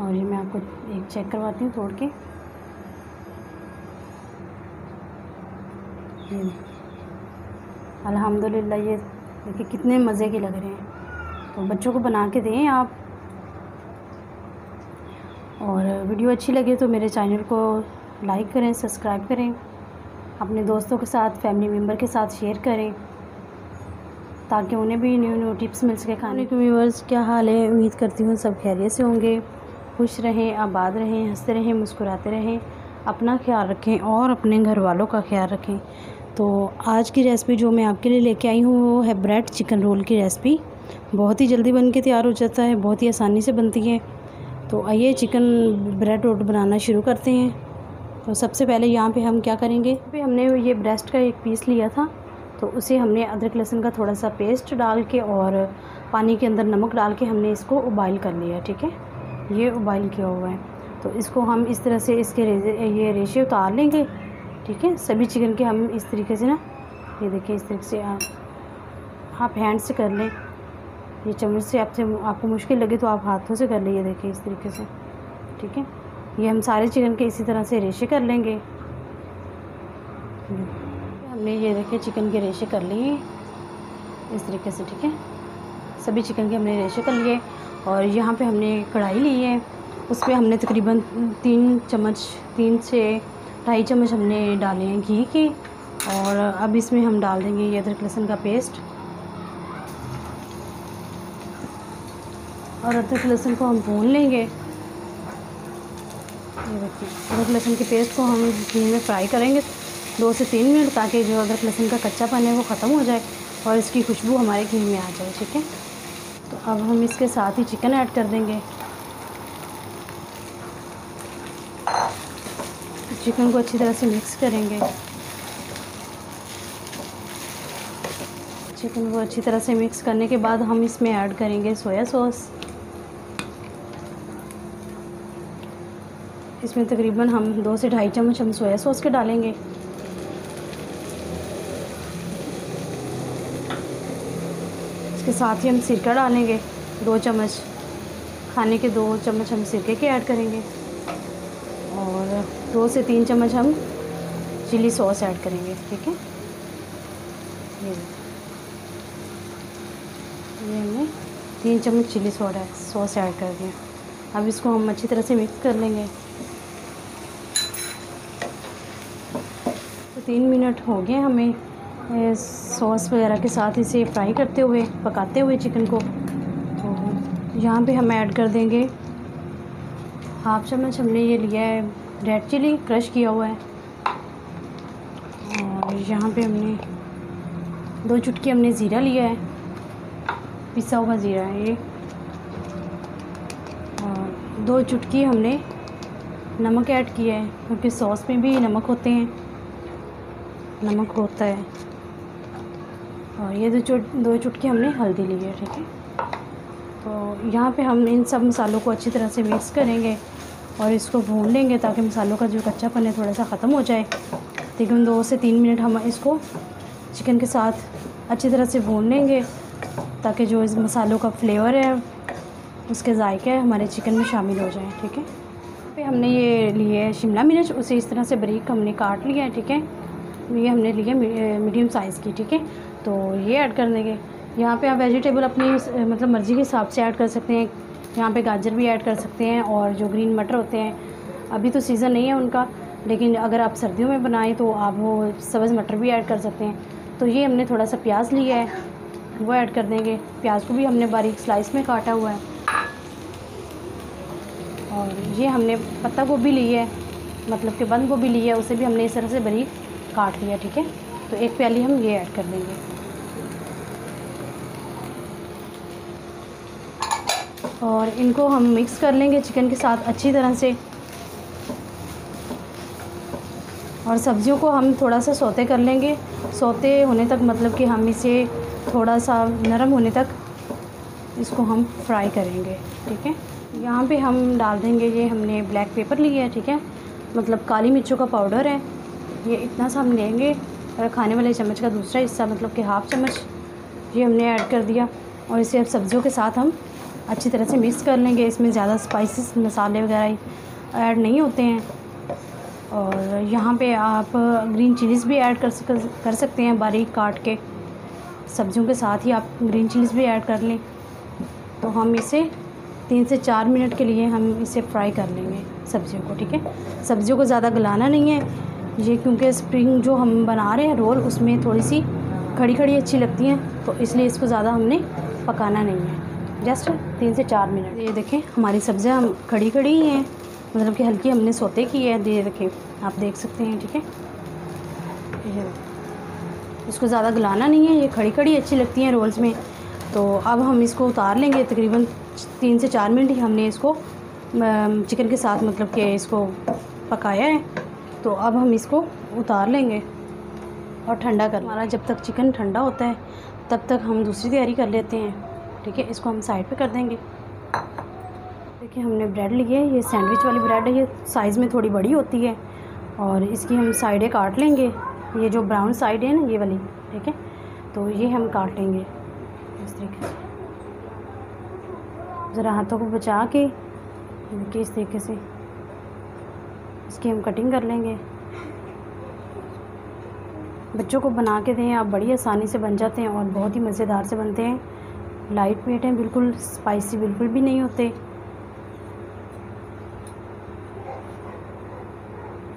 और ये मैं आपको एक चेक करवाती हूँ तोड़ के। ये अल्हम्दुलिल्लाह, ये देखिए कितने मज़े के लग रहे हैं। तो बच्चों को बना के दें आप। और वीडियो अच्छी लगे तो मेरे चैनल को लाइक करें, सब्सक्राइब करें, अपने दोस्तों के साथ, फैमिली मेम्बर के साथ शेयर करें ताकि उन्हें भी न्यू न्यू टिप्स मिल सके खाने के। व्यूअर्स, क्या हाल है? उम्मीद करती हूँ सब खैरियत से होंगे, खुश रहें, आबाद रहें, हंसते रहें, मुस्कुराते रहें, अपना ख्याल रखें और अपने घर वालों का ख्याल रखें। तो आज की रेसिपी जो मैं आपके लिए लेके आई हूँ वो है ब्रेड चिकन रोल की रेसिपी। बहुत ही जल्दी बन के तैयार हो जाता है, बहुत ही आसानी से बनती है। तो आइए चिकन ब्रेड रोल बनाना शुरू करते हैं। तो सबसे पहले यहाँ पे हम क्या करेंगे, हमने ये ब्रेस्ट का एक पीस लिया था, तो उसे हमने अदरक लहसुन का थोड़ा सा पेस्ट डाल के और पानी के अंदर नमक डाल के हमने इसको उबाइल कर लिया। ठीक है, ये उबाइल किया हुआ है। तो इसको हम इस तरह से इसके ये रेशे उतार लेंगे। ठीक है, सभी चिकन के हम इस तरीके से ना, ये देखिए इस तरीके से आप हैंड से कर लें। ये चम्मच से आपको मुश्किल लगे तो आप हाथों से कर लीजिए। देखिए इस तरीके से। ठीक है, ये हम सारे चिकन के इसी तरह से रेशे कर लेंगे। हमने ये देखिए चिकन के रेशे कर लिए इस तरीके से। ठीक है, सभी चिकन के हमने रेशे कर लिए। और यहाँ पे हमने कढ़ाई ली है, उस पर हमने तकरीबन 3 से 2.5 चम्मच हमने डाले हैं घी के। और अब इसमें हम डाल देंगे ये अदरक लहसुन का पेस्ट। और अदरक लहसुन को हम भून लेंगे। ये देखिए अदरक लहसुन के पेस्ट को हम घी में फ्राई करेंगे 2 से 3 मिनट, ताकि जो अदरक लहसुन का कच्चापन है वो ख़त्म हो जाए और इसकी खुशबू हमारे घी में आ जाए। ठीक है, तो अब हम इसके साथ ही चिकन ऐड कर देंगे। चिकन को अच्छी तरह से मिक्स करेंगे। चिकन को अच्छी तरह से मिक्स करने के बाद हम इसमें ऐड करेंगे सोया सॉस। इसमें तकरीबन हम 2 से 2.5 चम्मच हम सोया सॉस के डालेंगे। इसके साथ ही हम सिरका डालेंगे 2 चम्मच, खाने के 2 चम्मच हम सिरके के ऐड करेंगे। और 2 से 3 चम्मच हम चिली सॉस ऐड करेंगे। ठीक है, ये हमने 3 चम्मच चिली सॉस ऐड कर दिया। अब इसको हम अच्छी तरह से मिक्स कर लेंगे। तो 3 मिनट हो गए हमें सॉस वगैरह के साथ इसे फ्राई करते हुए, पकाते हुए चिकन को। तो यहाँ पे हम ऐड कर देंगे 1/2 चम्मच हमने ये लिया है रेड चिली, क्रश किया हुआ है। और यहाँ पे हमने 2 चुटकी हमने ज़ीरा लिया है, पिसा हुआ ज़ीरा है ये। और 2 चुटकी हमने नमक ऐड किया है, क्योंकि सॉस में भी नमक होता है। और ये 2 चुटकी हमने हल्दी ली है। ठीक है, तो यहाँ पे हम इन सब मसालों को अच्छी तरह से मिक्स करेंगे और इसको भून लेंगे ताकि मसालों का जो कच्चापन है थोड़ा सा ख़त्म हो जाए। तकरीबन 2 से 3 मिनट हम इसको चिकन के साथ अच्छी तरह से भून लेंगे ताकि जो इस मसालों का फ्लेवर है, उसके जायके हमारे चिकन में शामिल हो जाए। ठीक है, पे हमने ये लिए है शिमला मिर्च, उसे इस तरह से बारीक हमने काट लिया है। ठीक है, ये हमने लिया मीडियम साइज़ की। ठीक है, तो ये ऐड कर देंगे। यहाँ पे आप वेजिटेबल अपनी मतलब मर्ज़ी के हिसाब से ऐड कर सकते हैं। यहाँ पे गाजर भी ऐड कर सकते हैं और जो ग्रीन मटर होते हैं, अभी तो सीज़न नहीं है उनका, लेकिन अगर आप सर्दियों में बनाएं तो आप वो सब्ज़ मटर भी ऐड कर सकते हैं। तो ये हमने थोड़ा सा प्याज लिया है, वो ऐड कर देंगे। प्याज को भी हमने बारीक स्लाइस में काटा हुआ है। और ये हमने पत्ता गोभी ली है, मतलब कि बंद गोभी ली है, उसे भी हमने इस तरह से बारीक काट लिया। ठीक है, तो 1 प्याली हम ये ऐड कर देंगे। और इनको हम मिक्स कर लेंगे चिकन के साथ अच्छी तरह से। और सब्ज़ियों को हम थोड़ा सा सौते कर लेंगे, सौते होने तक, मतलब कि हम इसे थोड़ा सा नरम होने तक इसको हम फ्राई करेंगे। ठीक है, यहाँ पे हम डाल देंगे, ये हमने ब्लैक पेपर लिया है। ठीक है, मतलब काली मिर्चों का पाउडर है, ये इतना सा हम लेंगे। और खाने वाले चम्मच का दूसरा हिस्सा, मतलब कि 1/2 चम्मच, ये हमने ऐड कर दिया। और इसे अब सब्ज़ियों के साथ हम अच्छी तरह से मिक्स कर लेंगे। इसमें ज़्यादा स्पाइसेस मसाले वगैरह ऐड नहीं होते हैं। और यहाँ पे आप ग्रीन चिलीज़ भी ऐड कर सकते हैं बारीक काट के। सब्जियों के साथ ही आप ग्रीन चिलीज़ भी ऐड कर लें। तो हम इसे 3 से 4 मिनट के लिए हम इसे फ्राई कर लेंगे सब्जियों को, ठीक है। सब्जियों को ज़्यादा गलाना नहीं है ये, क्योंकि स्प्रिंग जो हम बना रहे हैं रोल, उसमें थोड़ी सी खड़ी खड़ी अच्छी लगती हैं, तो इसलिए इसको ज़्यादा हमने पकाना नहीं है, जस्ट 3 से 4 मिनट। ये देखें हमारी सब्जियां खड़ी खड़ी ही हैं, मतलब कि हल्की हमने सोते की है। ये देखें, आप देख सकते हैं, ठीक है। इसको ज़्यादा गलाना नहीं है, ये खड़ी खड़ी अच्छी लगती हैं रोल्स में। तो अब हम इसको उतार लेंगे। तकरीबन 3 से 4 मिनट ही हमने इसको चिकन के साथ मतलब कि इसको पकाया है। तो अब हम इसको उतार लेंगे और ठंडा कर। हमारा जब तक चिकन ठंडा होता है तब तक हम दूसरी तैयारी कर लेते हैं, ठीक है। इसको हम साइड पे कर देंगे। देखिए हमने ब्रेड ली है, ये सैंडविच वाली ब्रेड है, ये साइज़ में थोड़ी बड़ी होती है। और इसकी हम साइडें काट लेंगे, ये जो ब्राउन साइड है ना ये वाली, ठीक है। तो ये हम काट लेंगे इस तरीके से, ज़रा हाथों को बचा के। देखिए इस तरीके से इसकी हम कटिंग कर लेंगे। बच्चों को बना के दें आप, बड़ी आसानी से बन जाते हैं और बहुत ही मज़ेदार से बनते हैं। लाइट वेट हैं, बिल्कुल स्पाइसी बिल्कुल भी नहीं होते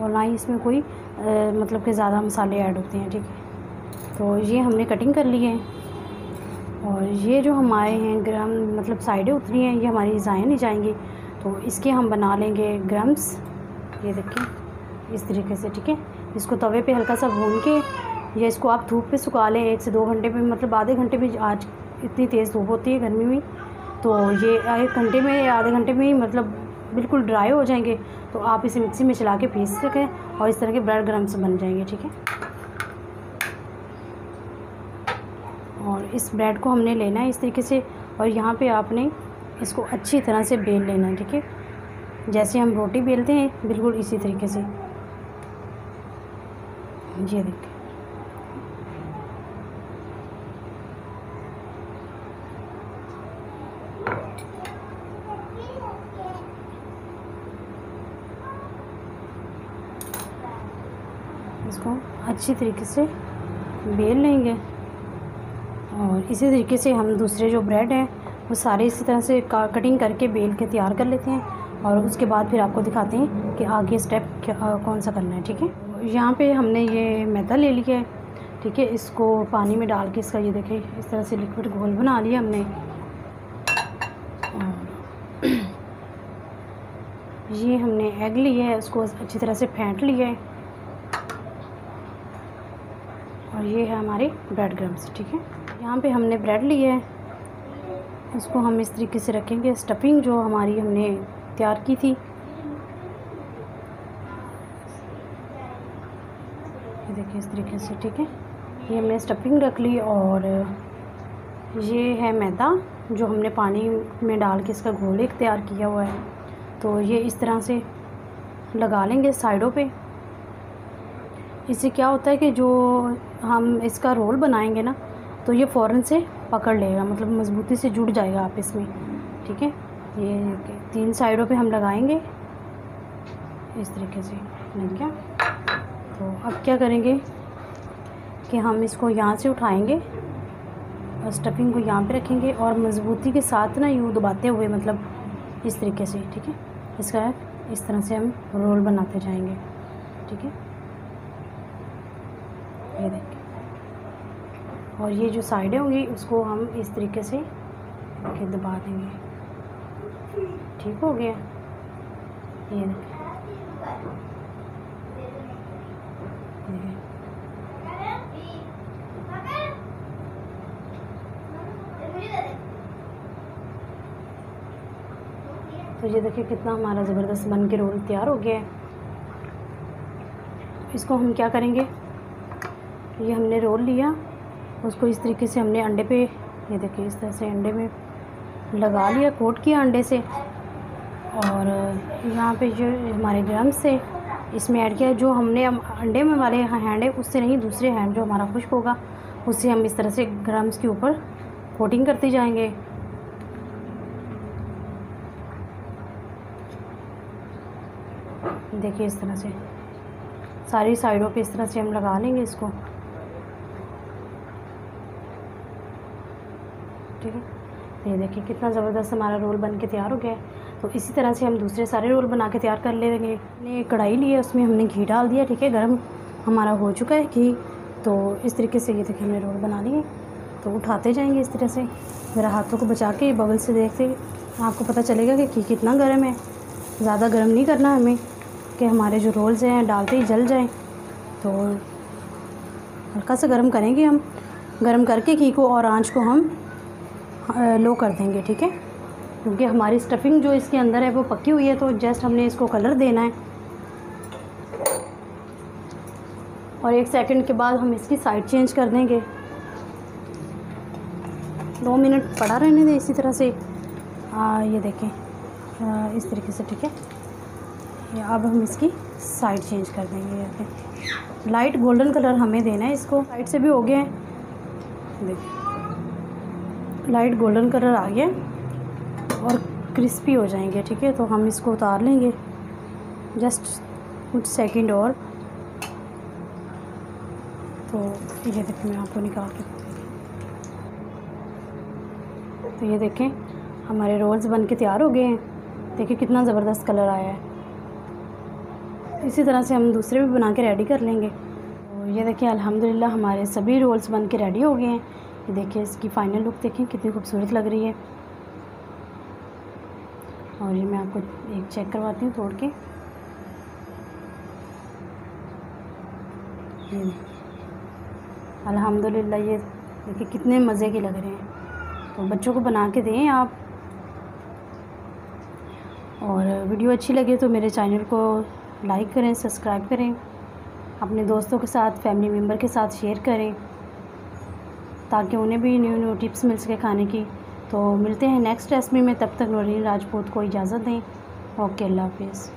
और ना ही इसमें कोई मतलब कि ज़्यादा मसाले ऐड होते हैं, ठीक है। तो ये हमने कटिंग कर ली है। और ये जो हमारे हैं ग्राम मतलब साइडें उतरी हैं, ये हमारी ज़ाया नहीं जाएंगी, तो इसके हम बना लेंगे ग्रम्स। ये देखिए इस तरीके से, ठीक है। इसको तवे पे हल्का सा भून के, या इसको आप धूप पे सुखा लें 1 से 2 घंटे पे, मतलब आधे घंटे में। आज इतनी तेज़ धूप होती है गर्मी में, तो ये 1 घंटे में या आधे घंटे में ही मतलब बिल्कुल ड्राई हो जाएंगे। तो आप इसे मिक्सी में चला के पीस सकें और इस तरह के ब्रेड ग्रम्स बन जाएंगे, ठीक है। और इस ब्रेड को हमने लेना है इस तरीके से, और यहाँ पे आपने इसको अच्छी तरह से बेल लेना है, ठीक है। जैसे हम रोटी बेलते हैं बिल्कुल इसी तरीके से। ये देखिए इसको अच्छी तरीके से बेल लेंगे। और इसी तरीके से हम दूसरे जो ब्रेड हैं वो सारे इसी तरह से कटिंग करके बेल के तैयार कर लेते हैं। और उसके बाद फिर आपको दिखाते हैं कि आगे स्टेप कौन सा करना है, ठीक है। यहाँ पे हमने ये मैदा ले लिया है, ठीक है। इसको पानी में डाल के इसका ये देखिए इस तरह से लिक्विड घोल बना लिया हमने। ये हमने एग लिया है, उसको अच्छी तरह से फेंट लिया है। और ये है हमारे ब्रेड क्रम्स, ठीक है। यहाँ पे हमने ब्रेड लिया है, इसको हम इस तरीके से रखेंगे। स्टफिंग जो हमारी हमने तैयार की थी, ये देखिए इस तरीके से, ठीक है। ये हमने स्टफिंग रख ली। और ये है मैदा जो हमने पानी में डाल के इसका घोल एक तैयार किया हुआ है। तो ये इस तरह से लगा लेंगे साइडों पे। इससे क्या होता है कि जो हम इसका रोल बनाएंगे ना, तो ये फ़ौरन से पकड़ लेगा, मतलब मज़बूती से जुड़ जाएगा आप इसमें, ठीक है। ये 3 साइडों पे हम लगाएंगे इस तरीके से, ठीक है। तो अब क्या करेंगे कि हम इसको यहाँ से उठाएंगे और स्टफिंग को यहाँ पे रखेंगे और मज़बूती के साथ ना यूँ दबाते हुए, मतलब इस तरीके से, ठीक है। इसका इस तरह से हम रोल बनाते जाएंगे, ठीक है। ये देखिए, और ये जो साइडें होंगी उसको हम इस तरीके से दबा देंगे, ठीक हो गया। ये देखिए, तो ये देखिए कितना हमारा ज़बरदस्त बन के रोल तैयार हो गया है। इसको हम क्या करेंगे, ये हमने रोल लिया, उसको इस तरीके से हमने अंडे पे, ये देखिए इस तरह से अंडे में लगा लिया, कोट किया अंडे से। और यहाँ पे जो हमारे ग्रम्स थे इसमें ऐड किया। जो हमने अंडे में वाले हैंड है उससे नहीं, दूसरे हैंड जो हमारा खुश्क होगा उससे हम इस तरह से ग्रम्स के ऊपर कोटिंग करते जाएंगे। देखिए इस तरह से सारी साइडों पे इस तरह से हम लगा लेंगे इसको। ठीक है, ये देखिए कितना ज़बरदस्त हमारा रोल बन के तैयार हो गया है। तो इसी तरह से हम दूसरे सारे रोल बना के तैयार कर लेंगे। हमने कढ़ाई ली है, उसमें हमने घी डाल दिया। ठीक है, गरम हमारा हो चुका है घी। तो इस तरीके से ये देखिए हमने रोल बना लिए। तो उठाते जाएंगे इस तरह से, ज़रा हाथों को बचा के बबल से देखते आपको पता चलेगा कि घी कितना गर्म है। ज़्यादा गर्म नहीं करना हमें कि हमारे जो रोल्स हैं डालते ही जल जाएं। तो हल्का सा गर्म करेंगे हम, गर्म करके घी को और आंच को हम लो कर देंगे। ठीक है, क्योंकि हमारी स्टफिंग जो इसके अंदर है वो पकी हुई है, तो जस्ट हमने इसको कलर देना है। और 1 सेकंड के बाद हम इसकी साइड चेंज कर देंगे। 2 मिनट पड़ा रहने दें इसी तरह से। ये देखें इस तरीके से। ठीक है, अब हम इसकी साइड चेंज कर देंगे। लाइट गोल्डन कलर हमें देना है इसको। साइड से भी हो गए हैं, देखिए लाइट गोल्डन कलर आ गया और क्रिस्पी हो जाएंगे। ठीक है, तो हम इसको उतार लेंगे जस्ट कुछ सेकंड और। तो ये देखिए मैं आपको निकाल के, तो ये देखें हमारे रोल्स बन के तैयार हो गए हैं। देखिए कितना ज़बरदस्त कलर आया है। इसी तरह से हम दूसरे भी बना के रेडी कर लेंगे। तो ये देखिए अल्हम्दुलिल्लाह हमारे सभी रोल्स बन के रेडी हो गए हैं। ये देखिए इसकी फ़ाइनल लुक देखें कितनी खूबसूरत लग रही है। और ये मैं आपको एक चेक करवाती हूँ तोड़ के। ये अल्हम्दुलिल्लाह ये देखिए कितने मज़े के लग रहे हैं। तो बच्चों को बना के दें आप। और वीडियो अच्छी लगे तो मेरे चैनल को लाइक करें, सब्सक्राइब करें, अपने दोस्तों के साथ, फैमिली मेम्बर के साथ शेयर करें, ताकि उन्हें भी न्यू न्यू टिप्स मिल सके खाने की। तो मिलते हैं नेक्स्ट रेसिपी में, तब तक नूरीन राजपूत को इजाज़त दें। ओके, अल्लाह हाफिज़।